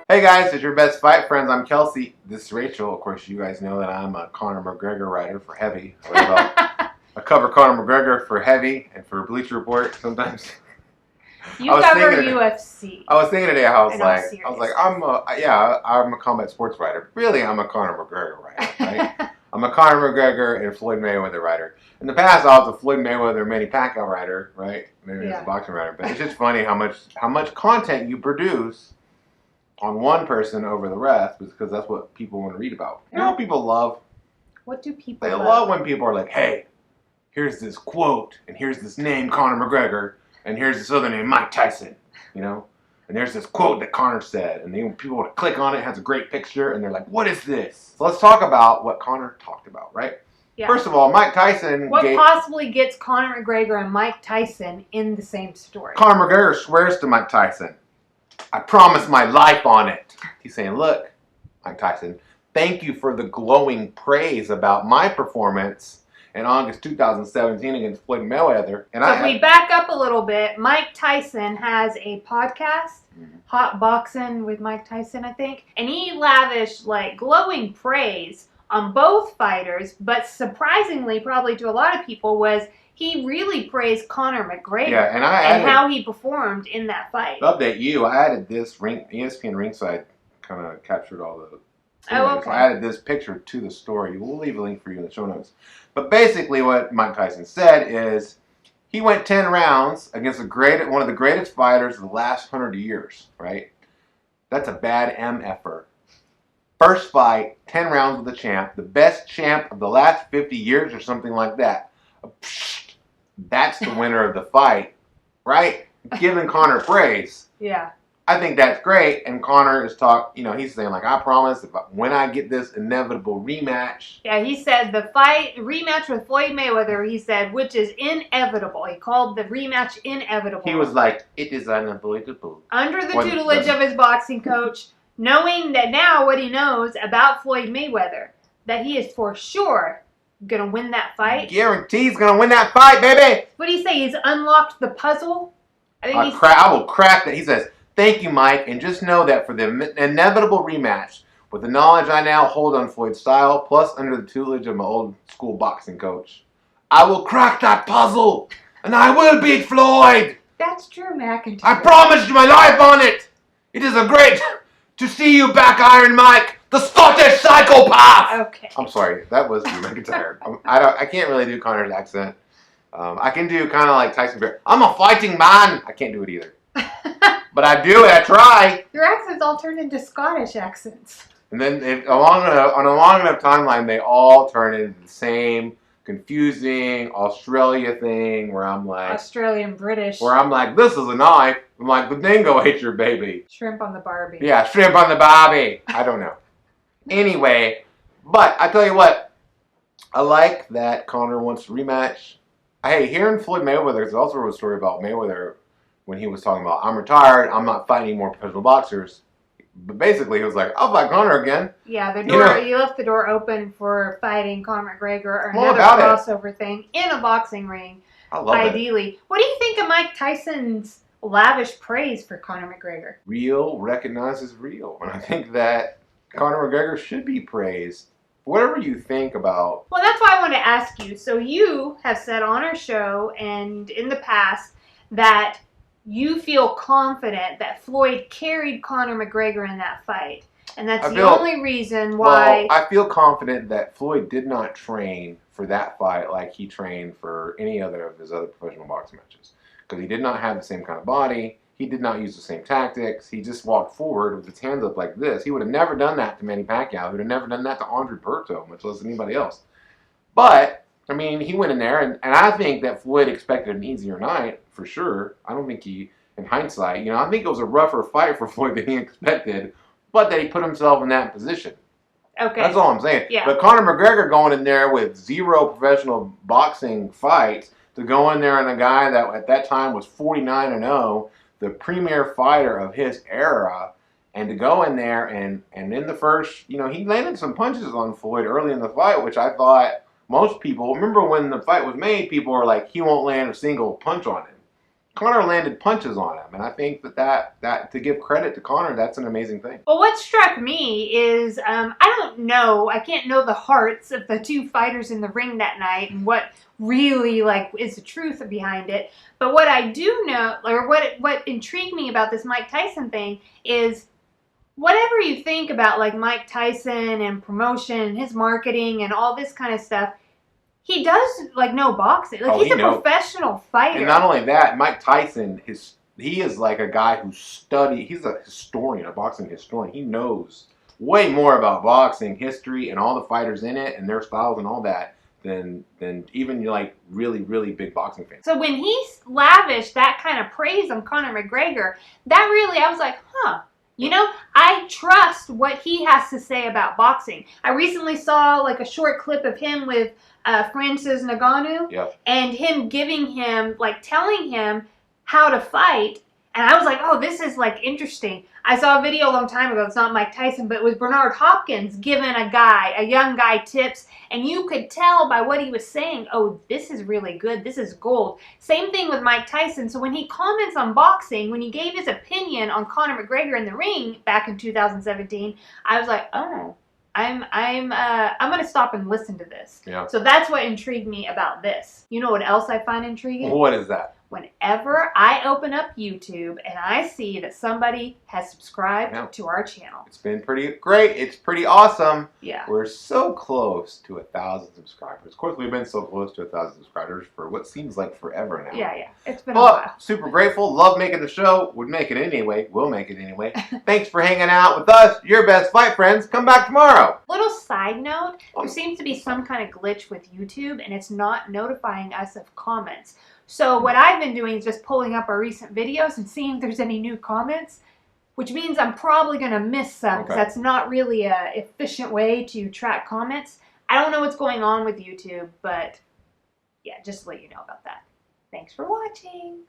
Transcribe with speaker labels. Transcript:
Speaker 1: Hey guys, it's your best fight friends. I'm Kelsey. This is Rachel. Of course, you guys know that I'm a Conor McGregor writer for Heavy. I cover Conor McGregor for Heavy and for Bleacher Report sometimes.
Speaker 2: You cover UFC.
Speaker 1: I was thinking today, I'm a combat sports writer. Really, I'm a Conor McGregor writer, right? I'm a Conor McGregor and Floyd Mayweather writer. In the past, I was a Floyd Mayweather Manny Pacquiao writer, right? Maybe as a boxing writer. But it's just funny how much content you produce on one person over the rest, because that's what people want to read about. You know what people love?
Speaker 2: What do people
Speaker 1: love? They love when people are like, hey, here's this quote, and here's this name, Conor McGregor, and here's this other name, Mike Tyson, you know? And there's this quote that Conor said, and then people want to click on it, has a great picture, and they're like, what is this? So let's talk about what Conor talked about, right?
Speaker 2: Yeah.
Speaker 1: First of all, Mike Tyson...
Speaker 2: What possibly gets Conor McGregor and Mike Tyson in the same story?
Speaker 1: Conor McGregor swears to Mike Tyson, I promise my life on it. He's saying, look, Mike Tyson, thank you for the glowing praise about my performance in August 2017 against Floyd Mayweather. And
Speaker 2: if we back up a little bit, Mike Tyson has a podcast, Hot Boxing with Mike Tyson, I think. And he lavished glowing praise on both fighters, but surprisingly, probably to a lot of people, was he really praised Conor McGregor and how he performed in that fight.
Speaker 1: To update you, I added this ESPN Ringside kind of captured all the...
Speaker 2: Oh, okay.
Speaker 1: So I added this picture to the story. We'll leave a link for you in the show notes. But basically what Mike Tyson said is he went 10 rounds against one of the greatest fighters of the last 100 years, right? That's a bad effort. First fight, 10 rounds with the champ, the best champ of the last 50 years or something like that. That's the winner of the fight, right? Giving Conor praise.
Speaker 2: Yeah.
Speaker 1: I think that's great. And Conor is he's saying, I promise when I get this inevitable rematch.
Speaker 2: Yeah, he said the rematch with Floyd Mayweather, he said, which is inevitable. He called the rematch inevitable.
Speaker 1: He was like, it is unavoidable.
Speaker 2: Under the tutelage of his boxing coach, knowing that now what he knows about Floyd Mayweather, that he is for sure gonna win that fight.
Speaker 1: Guarantees gonna win that fight, baby.
Speaker 2: What do you say? He's unlocked the puzzle.
Speaker 1: I will crack that. He says, "Thank you, Mike, and just know that for the inevitable rematch, with the knowledge I now hold on Floyd's style, plus under the tutelage of my old school boxing coach, I will crack that puzzle, and I will beat Floyd."
Speaker 2: That's true, McIntyre.
Speaker 1: I promised you my life on it. It is a great to see you back, Iron Mike. The Scottish psychopath!
Speaker 2: Okay.
Speaker 1: I'm sorry, that was Drew McIntyre. I can't really do Conor's accent. I can do kind of like Tyson Fury. I'm a fighting man. I can't do it either. But I do it, I try.
Speaker 2: Your accents all turn into Scottish accents.
Speaker 1: And then on a long enough timeline, they all turn into the same confusing Australia thing where I'm like...
Speaker 2: Australian British.
Speaker 1: Where I'm like, this is a knife. I'm like, the dingo ate your baby.
Speaker 2: Shrimp on the Barbie.
Speaker 1: Yeah, shrimp on the Barbie. I don't know. Anyway, but I tell you what, I like that Conor wants to rematch. Hey, here in Floyd Mayweather, there's also a story about Mayweather when he was talking about, I'm retired, I'm not fighting any more professional boxers. But basically, he was like, I'll fight Conor again.
Speaker 2: Yeah, you left the door open for fighting Conor McGregor or another crossover thing in a boxing ring.
Speaker 1: I love
Speaker 2: ideally.
Speaker 1: It.
Speaker 2: What do you think of Mike Tyson's lavish praise for Conor McGregor?
Speaker 1: Real recognizes real. And I think that Conor McGregor should be praised. Whatever you think about...
Speaker 2: Well, that's why I wanted to ask you. So you have said on our show and in the past that you feel confident that Floyd carried Conor McGregor in that fight. And that's the only reason why...
Speaker 1: Well, I feel confident that Floyd did not train for that fight like he trained for any other of his other professional boxing matches. Because he did not have the same kind of body. He did not use the same tactics. He just walked forward with his hands up like this. He would have never done that to Manny Pacquiao. He would have never done that to Andre Berto, much less anybody else. But, I mean, he went in there, and I think that Floyd expected an easier night, for sure. I don't think he, in hindsight, I think it was a rougher fight for Floyd than he expected, but that he put himself in that position.
Speaker 2: Okay.
Speaker 1: That's all I'm saying.
Speaker 2: Yeah.
Speaker 1: But Conor McGregor going in there with 0 professional boxing fights, to go in there and a guy that at that time was 49-0, the premier fighter of his era, and to go in there and in the first, he landed some punches on Floyd early in the fight, which I thought most people, remember when the fight was made, people were like, he won't land a single punch on him. Conor landed punches on him, and I think that to give credit to Conor, that's an amazing thing.
Speaker 2: Well, what struck me is I can't know the hearts of the two fighters in the ring that night and what really is the truth behind it. But what I do know, or what intrigued me about this Mike Tyson thing is, whatever you think about Mike Tyson and promotion and his marketing and all this kind of stuff, he does know boxing. He's a professional fighter.
Speaker 1: And not only that, Mike Tyson, he is like a guy who he's a historian, a boxing historian. He knows way more about boxing history and all the fighters in it and their styles and all that than even really, really big boxing fans.
Speaker 2: So when he lavished that kind of praise on Conor McGregor, that really, I was like, huh. I trust what he has to say about boxing. I recently saw a short clip of him with Francis Ngannou,
Speaker 1: yep.
Speaker 2: and him giving him, telling him how to fight. And I was like, oh, this is interesting. I saw a video a long time ago. It's not Mike Tyson, but it was Bernard Hopkins giving a young guy tips. And you could tell by what he was saying, oh, this is really good. This is gold. Same thing with Mike Tyson. So when he comments on boxing, when he gave his opinion on Conor McGregor in the ring back in 2017, I was like, oh, I'm going to stop and listen to this.
Speaker 1: Yeah.
Speaker 2: So that's what intrigued me about this. You know what else I find intriguing?
Speaker 1: What is that?
Speaker 2: Whenever I open up YouTube and I see that somebody has subscribed to our channel.
Speaker 1: It's been pretty great. It's pretty awesome.
Speaker 2: Yeah.
Speaker 1: We're so close to 1,000 subscribers. Of course, we've been so close to 1,000 subscribers for what seems like forever now.
Speaker 2: Yeah. It's been a while.
Speaker 1: Super grateful. Love making the show. Would make it anyway. We'll make it anyway. Thanks for hanging out with us. Your best fight friends. Come back tomorrow.
Speaker 2: Little side note, there seems to be some kind of glitch with YouTube and it's not notifying us of comments. So what I've been doing is just pulling up our recent videos and seeing if there's any new comments, which means I'm probably going to miss some because that's not really an efficient way to track comments. I don't know what's going on with YouTube, but yeah, just to let you know about that. Thanks for watching.